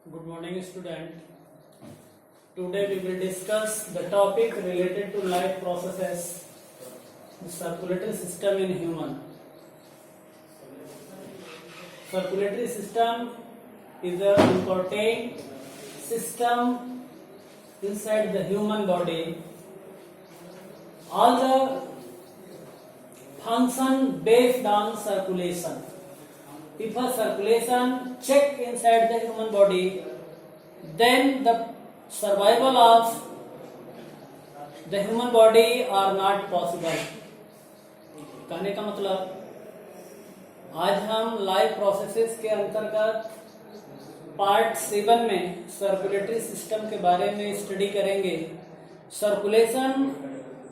Good morning, student. Today we will discuss the topic related to life processes, the circulatory system in human. Circulatory system is an important system inside the human body. All the function based on circulation. If a circulation check inside the human body, then the survival of the human body are not possible. कहने का मतलब आज हम life processes के अंतर्गत part 7 में circulatory system के बारे में स्टडी करेंगे। सर्कुलेशन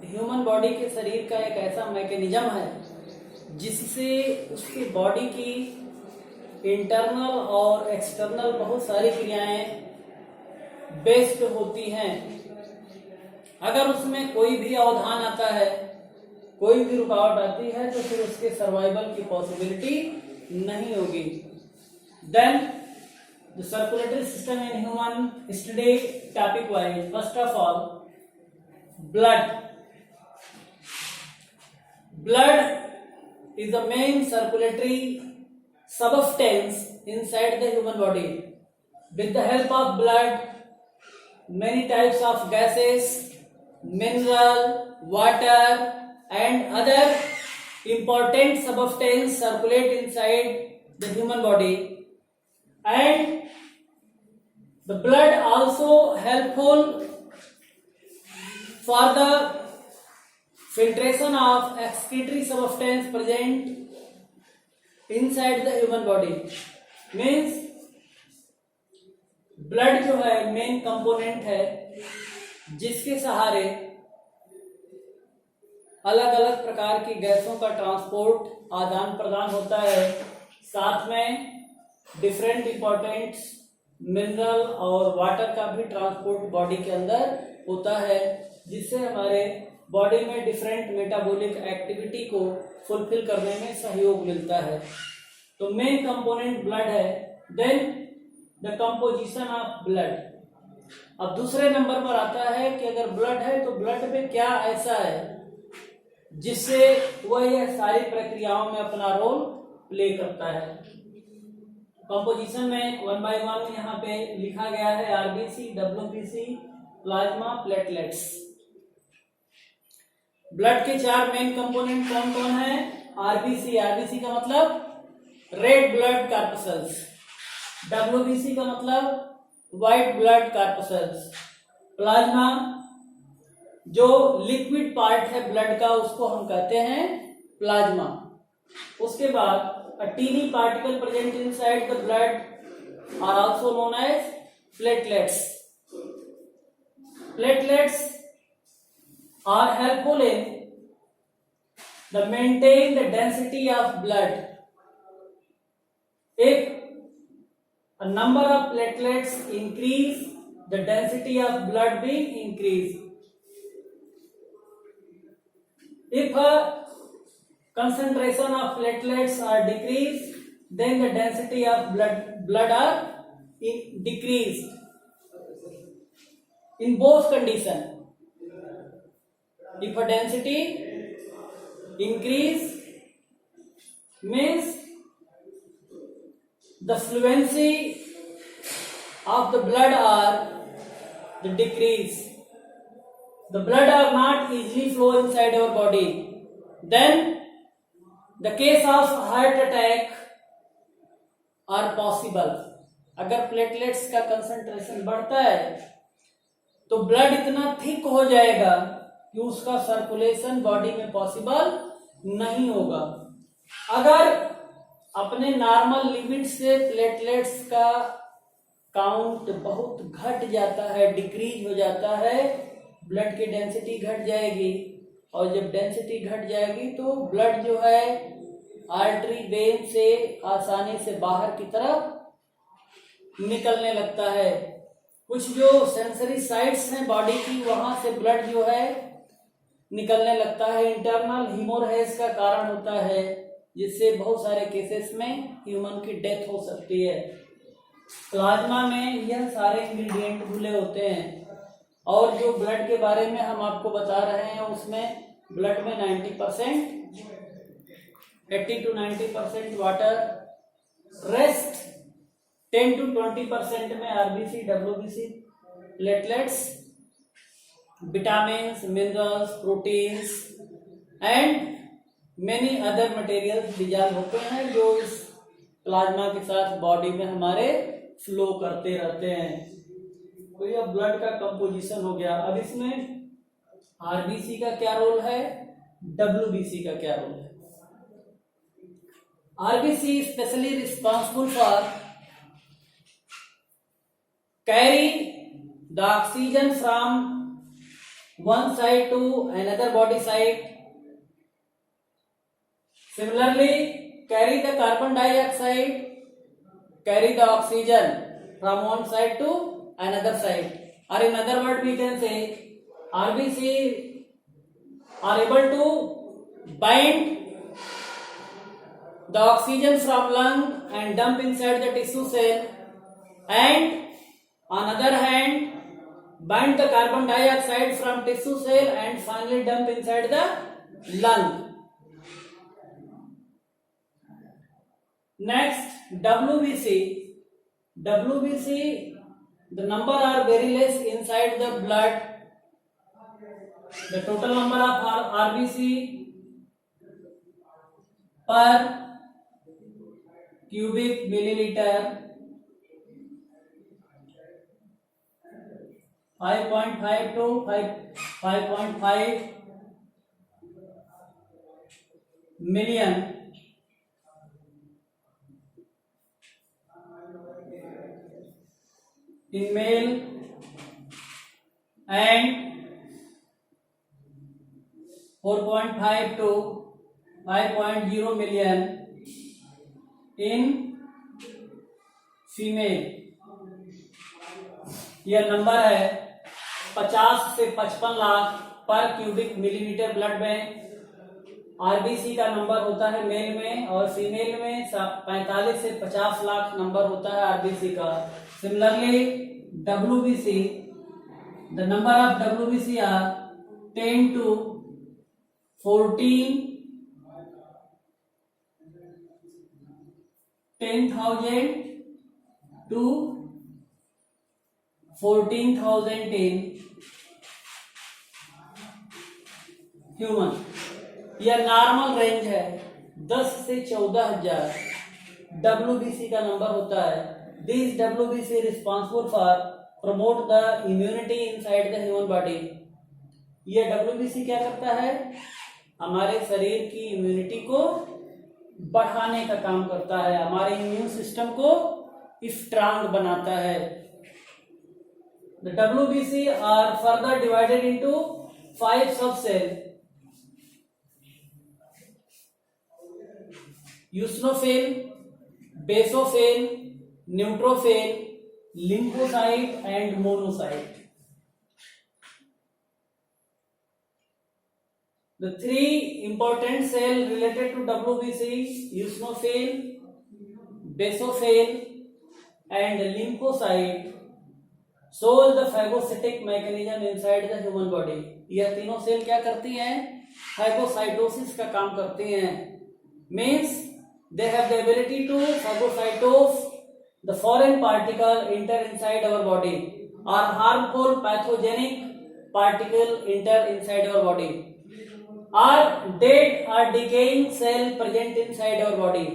ह्यूमन बॉडी के शरीर का एक ऐसा मैकेनिज्म है जिससे उसकी बॉडी की इंटरनल और एक्सटर्नल बहुत सारी क्रियाएं बेस्ड होती हैं। अगर उसमें कोई भी अवधान आता है, कोई भी रुकावट आती है, तो फिर उसके सर्वाइवल की पॉसिबिलिटी नहीं होगी। Then the circulatory system in human study topic wise. First of all blood is the main circulatory substance inside the human body. With the help of blood, many types of gases, mineral, water and other important substances circulate inside the human body, and the blood also helpful for the filtration of excretory substance present inside the human body. Means blood जो है main component है जिसके सहारे अलग अलग प्रकार की गैसों का ट्रांसपोर्ट आदान प्रदान होता है। साथ में डिफरेंट इंपॉर्टेंट मिनरल और वाटर का भी ट्रांसपोर्ट बॉडी के अंदर होता है, जिससे हमारे बॉडी में डिफरेंट मेटाबॉलिक एक्टिविटी को फुलफिल करने में सहयोग मिलता है। तो मेन कंपोनेंट ब्लड है। Then the composition of blood. अब दूसरे नंबर पर आता है कि अगर ब्लड है तो ब्लड में क्या ऐसा है जिससे वह यह सारी प्रक्रियाओं में अपना रोल प्ले करता है। कंपोजिशन में 1 by 1 यहाँ पे लिखा गया है RBC, WBC, plasma, platelets. Blood के 4 मेन कंपोनेंट कौन कौन है? आरबीसी, आरबीसी का मतलब रेड ब्लड कॉर्पसल्स, डब्ल्यूबीसी का मतलब व्हाइट ब्लड कॉर्पसल्स, प्लाज्मा जो लिक्विड पार्ट है ब्लड का उसको हम कहते हैं प्लाज्मा। उसके बाद a teeny particle present inside the blood are also known as platelets. Platelets are helpful in the maintain the density of blood. If a number of platelets increase, the density of blood will increase. If a concentration of platelets are decreased, then the density of blood are decreased. In both conditions, if a density increase means the fluency of the blood are the decrease. The blood are not easily flow inside our body. Then the case of heart attack are possible. अगर platelets का concentration बढ़ता है तो blood इतना thick हो जाएगा कि उसका सर्कुलेशन बॉडी में पॉसिबल नहीं होगा। अगर अपने नॉर्मल लिमिट से प्लेटलेट्स का काउंट बहुत घट जाता है, डिक्रीज हो जाता है, ब्लड की डेंसिटी घट जाएगी, और जब डेंसिटी घट जाएगी तो ब्लड जो है आर्टरी वेन से आसानी से बाहर की तरफ निकलने लगता है। कुछ जो सेंसरी साइट्स हैं बॉडी की वहां से ब्लड जो है निकलने लगता है। इंटरनल हीमोरेज का कारण होता है, जिससे बहुत सारे केसेस में ह्यूमन की डेथ हो सकती है। प्लाज्मा में यह सारे इंग्रेडिएंट घुले होते हैं और जो ब्लड के बारे में हम आपको बता रहे हैं उसमें ब्लड में 90%, 80 to 90% वाटर, रेस्ट 10 to 20% में RBC, WBC, platelets, vitamins, minerals, proteins and many other materials dissolve होते हैं जो इस प्लाज्मा के साथ बॉडी में हमारे फ्लो करते रहते हैं। तो यह ब्लड का कंपोजिशन हो गया। अब इसमें आरबीसी का क्या रोल है, डब्ल्यूबीसी का क्या रोल है। RBC specially responsible for carry the oxygen from one side to another body side, similarly carry the carbon dioxide, carry the oxygen from one side to another side, or in other word we can say RBC are able to bind the oxygen from lung and dump inside the tissue cell, and on other hand bind the carbon dioxide from tissue cell and finally dump inside the lung. Next, WBC. WBC, the number are very less inside the blood. The total number of RBC per cubic milliliter 5.5 to 5.5 million in male and 4.5 to 5.0 million in female. यह number है 50 से 55 लाख पर cubic millimetre blood में। RBC का number होता है mail में और फीमेल में 45 से 50 लाख नंबर होता है आरबीसी का। Similarly, WBC, the number of WBC are 10 to 14, 10,000 to 14,000 in human. यह नॉर्मल रेंज है, 10 से 14,000 WBC का नंबर होता है। This WBC responsible for promote the immunity inside the human body. यह WBC क्या करता है, हमारे शरीर की इम्यूनिटी को बढ़ाने का काम करता है, हमारे इम्यून सिस्टम को स्ट्रांग बनाता है। The WBC are further divided into 5 subcells: eosinophil, basophil, neutrophil, lymphocyte and monocyte. The 3 important cells related to WBC: eosinophil, basophil and lymphocyte shows the phagocytic mechanism inside the human body. यह तीनों cell क्या करती हैं, phagocytosis का काम करती हैं। Means they have the ability to phagocytose the foreign particle enter inside our body or harmful pathogenic particle enter inside our body or dead or decaying cell present inside our body.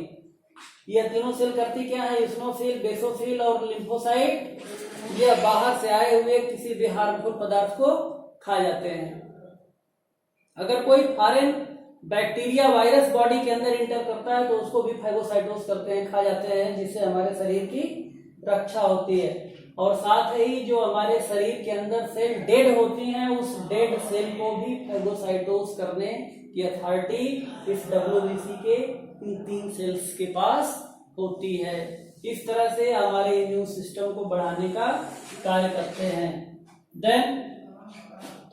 यह तीनों cell करती क्या है, eosinophil, basophil और lymphocyte. यह बाहर से आए हुए किसी भी हार्मफुल पदार्थ को खा जाते हैं। अगर कोई फॉरेन बैक्टीरिया, वायरस बॉडी के अंदर इंटर करता है तो उसको भी फैगोसाइटोस करते हैं, खा जाते हैं, जिससे हमारे शरीर की रक्षा होती है। और साथ ही जो हमारे शरीर के अंदर सेल डेड होती हैं, उस डेड सेल को भी फैगोसाइटोस करने की अथॉरिटी इस WBC के इन 3 सेल्स के पास होती है। इस तरह से हमारे इम्यून सिस्टम को बढ़ाने का कार्य करते हैं। Then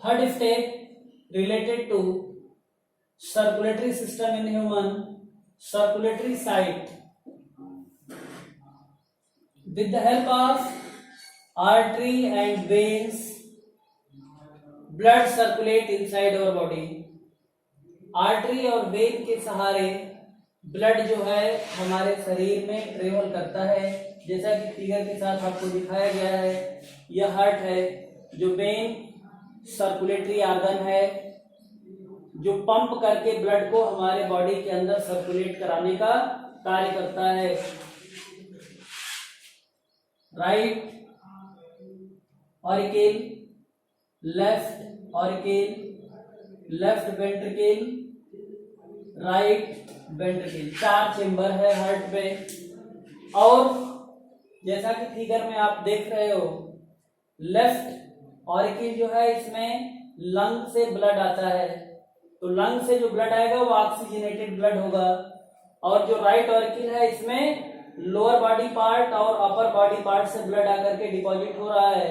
third step related to circulatory system in human, circulatory site. with the help of artery and veins blood circulate inside our body. Artery और वेन के सहारे ब्लड जो है हमारे शरीर में ट्रेवल करता है, जैसा कि फिगर के साथ आपको दिखाया गया है। यह हार्ट है, जो वेन सर्कुलेटरी ऑर्गन है, जो पंप करके ब्लड को हमारे बॉडी के अंदर सर्कुलेट कराने का कार्य करता है। Right auricle, left auricle, left ventricle, right ventricle, 4 chamber है हार्ट में। और जैसा कि फिगर में आप देख रहे हो, लेफ्ट ऑरिकल जो है इसमें लंग से ब्लड आता है, तो लंग से जो ब्लड आएगा वो ऑक्सीजनेटेड ब्लड होगा। और जो राइट ऑरिकल है इसमें लोअर बॉडी पार्ट और अपर बॉडी पार्ट से ब्लड आकर के डिपॉजिट हो रहा है।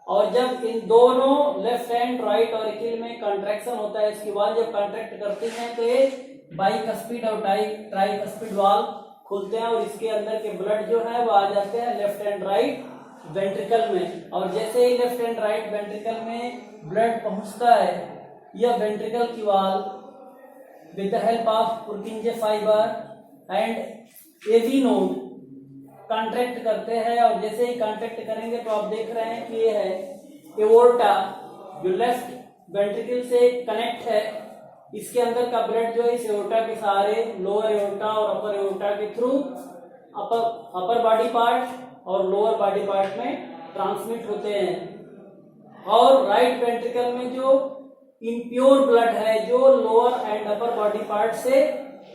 और जब इन दोनों लेफ्ट एंड राइट ऑरिकल में कंट्रैक्शन होता है, इसके बाद जब कंट्रैक्ट करते हैं तो ये बाइकस्पिड और ट्राइकस्पिड वाल्व खुलते हैं और इसके अंदर के ब्लड जो है वो आ जाते हैं लेफ्ट एंड राइट वेंट्रिकल में। और जैसे ही लेफ्ट एंड राइट वेंट्रिकल में ब्लड पहुंचता है, यह वेंट्रिकल की valve with the help of Purkinje fibre and AV node contract करते हैं। और जैसे ही कॉन्ट्रैक्ट करेंगे तो आप देख रहे हैं कि ये है एओर्टा, जो लेफ्ट वेंट्रिकल से कनेक्ट है। इसके अंदर का ब्लड जो है इस एओर्टा के सहारे लोअर एओर्टा और अपर एओर्टा के थ्रू अपर बॉडी पार्ट और लोअर बॉडी पार्ट में ट्रांसमिट होते हैं। और राइट वेंट्रिकल में जो इम्प्योर ब्लड है, जो lower and upper body part से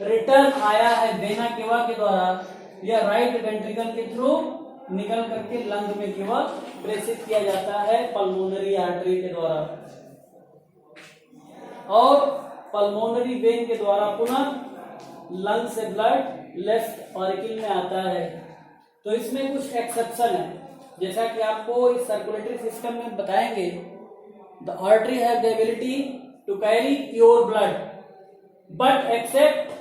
रिटर्न आया है वेना केवा के द्वारा, यह राइट वेंट्रिकल के थ्रू निकल करके लंग में केवल प्रेषित किया जाता है पल्मोनरी आर्टरी के द्वारा, और पल्मोनरी वेन के द्वारा पुनः लंग से ब्लड लेफ्ट ऑरिकल में आता है। तो इसमें कुछ एक्सेप्शन है, जैसा कि आपको इस सर्कुलेटरी सिस्टम में बताएंगे। The artery have the ability to carry pure blood but except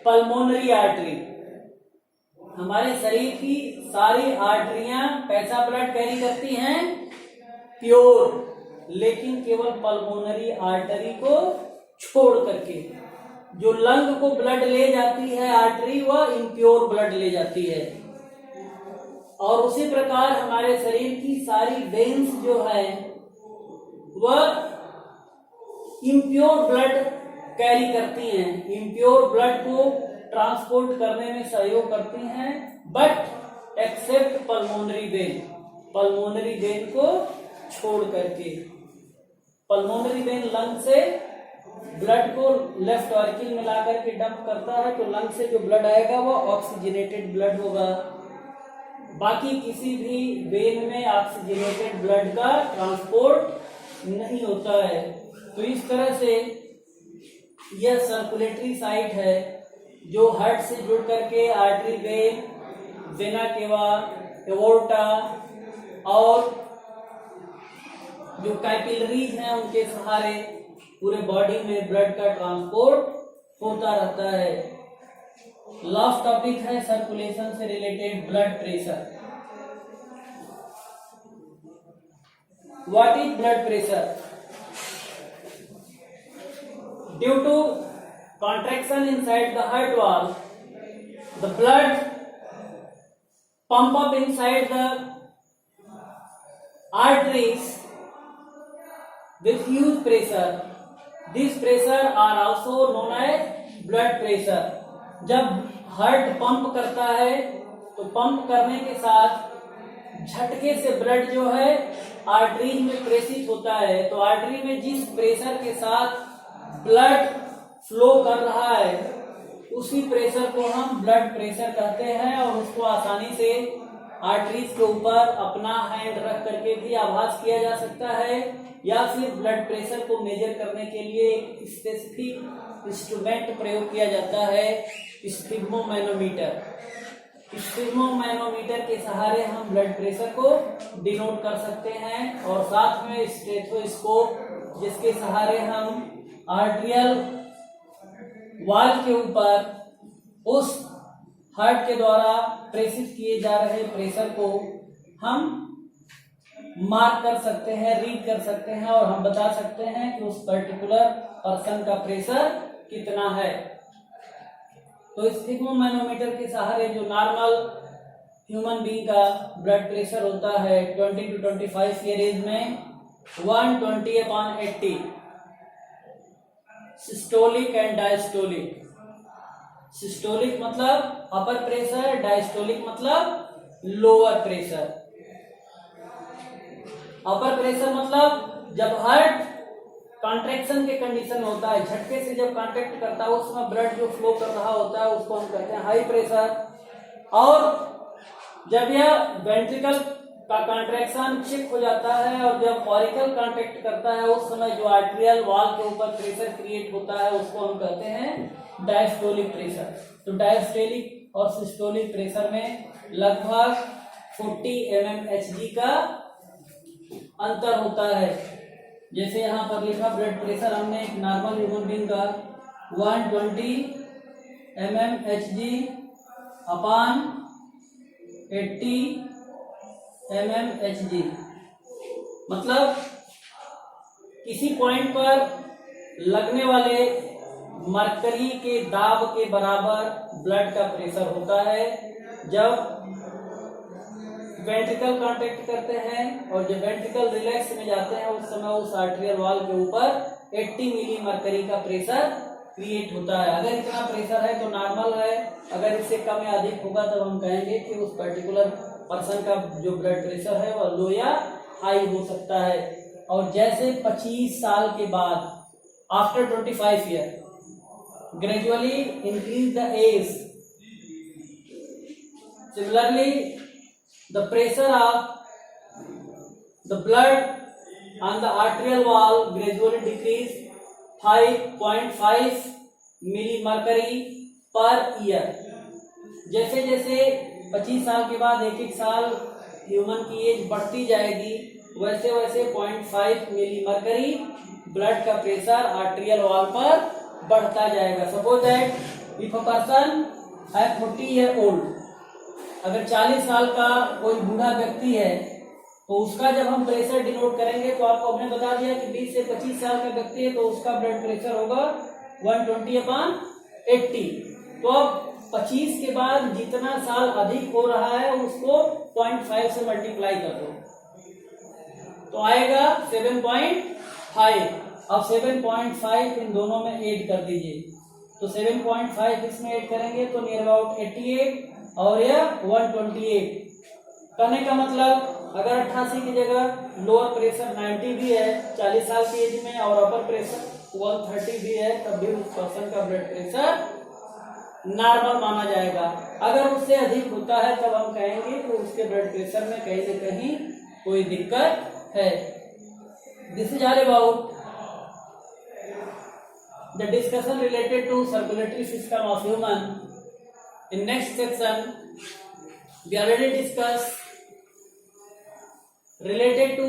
pulmonary artery. हमारे शरीर की सारी आर्टरियां कैसा ब्लड कैरी करती हैं? प्योर, लेकिन केवल पल्मोनरी आर्टरी को छोड़ करके। जो लंग को ब्लड ले जाती है आर्टरी, वह इम्प्योर ब्लड ले जाती है। और उसी प्रकार हमारे शरीर की सारी वेन्स जो है वह इम्प्योर ब्लड कैरी करती हैं, इम्प्योर ब्लड को ट्रांसपोर्ट करने में सहयोग करती हैं, but except pulmonary vein, pulmonary vein को छोड़ करके। पल्मोनरी वेन लंग से ब्लड को लेफ्ट ऑरिकल में ला करके डंप करता है, तो लंग से जो ब्लड आएगा वो ऑक्सीजनेटेड ब्लड होगा। बाकी किसी भी वेन में ऑक्सीजनेटेड ब्लड का ट्रांसपोर्ट नहीं होता है। तो इस तरह से यह सर्कुलेटरी साइट है जो हार्ट से जुड़ करके artery vein, vena cava, aorta और जो कैपिलरीज हैं उनके सहारे पूरे बॉडी में ब्लड का ट्रांसपोर्ट होता रहता है। लास्ट टॉपिक है सर्कुलेशन से related blood pressure. What is blood pressure? Due to contraction inside the heart wall, the blood pump up inside the arteries with huge pressure. These pressure are also known as blood pressure. जब heart pump करता है तो pump करने के साथ झटके से blood जो है आर्टरीज में प्रेषित होता है। तो आर्टरी में जिस प्रेशर के साथ ब्लड फ्लो कर रहा है उसी प्रेशर को हम ब्लड प्रेशर कहते हैं। और उसको आसानी से आर्टरीज के ऊपर अपना हैंड रख करके भी आभास किया जा सकता है, या फिर ब्लड प्रेशर को मेजर करने के लिए एक स्पेसिफिक इंस्ट्रूमेंट प्रयोग किया जाता है, स्फिग्मोमैनोमीटर। स्फिग्मोमैनोमीटर के सहारे हम ब्लड प्रेशर को डिनोट कर सकते हैं, और साथ में स्टेथोस्कोप जिसके सहारे हम आर्टेरियल वाल के ऊपर उस हार्ट के द्वारा प्रेषित किए जा रहे प्रेशर को हम मार्क कर सकते हैं, रीड कर सकते हैं और हम बता सकते हैं कि उस पर्टिकुलर पर्सन का प्रेशर कितना है। तो इस स्फिग्मोमैनोमीटर के सहारे जो नॉर्मल ह्यूमन बीइंग का ब्लड प्रेशर होता है 20 to 25 ईयर एज में 120/80 सिस्टोलिक एंड डायस्टोलिक। सिस्टोलिक मतलब अपर प्रेशर, डायस्टोलिक मतलब लोअर प्रेशर। अपर प्रेशर मतलब जब हार्ट कॉन्ट्रैक्शन के कंडीशन होता है, झटके से जब कॉन्ट्रैक्ट करता है उस समय ब्लड जो फ्लो कर रहा होता है उसको हम कहते हैं हाई प्रेशर। और जब यह वेंट्रिकल का कॉन्ट्रैक्शन चेक हो जाता है और जब ऑरिकल कॉन्ट्रैक्ट करता है उस समय जो आर्टेरियल वॉल के ऊपर प्रेशर क्रिएट होता है उसको हम कहते हैं डायस्टोलिक प्रेशर। तो डायस्टोलिक और सिस्टोलिक प्रेशर में लगभग 40 mmHg का अंतर होता है। जैसे यहाँ पर लिखा ब्लड प्रेशर हमने एक नॉर्मल ह्यूमन बीइंग का 120 mmHg अपॉन 80 mmHg, मतलब किसी पॉइंट पर लगने वाले मरकरी के दाब के बराबर ब्लड का प्रेशर होता है जब वेंट्रिकल कॉन्ट्रैक्ट करते हैं और जब वेंट्रिकल रिलैक्स में जाते हैं उस समय उस आर्टेरियल वॉल के ऊपर 80 मिली मरकरी का प्रेशर क्रिएट होता है। अगर इतना प्रेशर है तो नॉर्मल है, अगर इससे कम या अधिक होगा तब हम कहेंगे कि उस पर्टिकुलर पर्सन का जो ब्लड प्रेशर है वह लो या हाई हो सकता है। और जैसे 25 साल के बाद after 25 year gradually increase the age, similarly the pressure of the blood on the arterial wall gradually decrease 5.5 millimercury per year. जैसे जैसे 25 साल के बाद एक एक साल ह्यूमन की एज बढ़ती जाएगी वैसे वैसे 0.5 मिलीमरकरी ब्लड का प्रेशर आर्टेरियल वॉल पर बढ़ता जाएगा। Suppose that if a person है 40 ईयर ओल्ड, अगर 40 साल का कोई बूढ़ा व्यक्ति है तो उसका जब हम प्रेशर डिनोट करेंगे तो आपको हमने बता दिया कि 20 से 25 साल का व्यक्ति है तो उसका ब्लड प्रेशर होगा 120/80। तो अब 25 के बाद जितना साल अधिक हो रहा है उसको 0.5 से मल्टीप्लाई कर दो तो आएगा 7.5। अब 7.5 इन दोनों में ऐड कर दीजिए तो 7.5 इसमें ऐड करेंगे तो नियर अबाउट 88 और यह 128। कहने का मतलब अगर 88 की जगह लोअर प्रेशर 90 भी है 40 साल की एज में और अपर प्रेशर 130 भी है तब भी उस पर्सन का ब्लड प्रेशर नॉर्मल माना जाएगा। अगर उससे अधिक होता है तब हम कहेंगे कि उसके ब्लड प्रेशर में कहीं न कहीं कोई दिक्कत है। This is all about the discussion related to circulatory system of human. In next section, we already discussed related to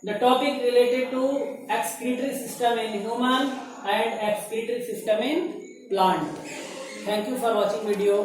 the topic related to excretory system in human and excretory system in plant. Thank you for watching video.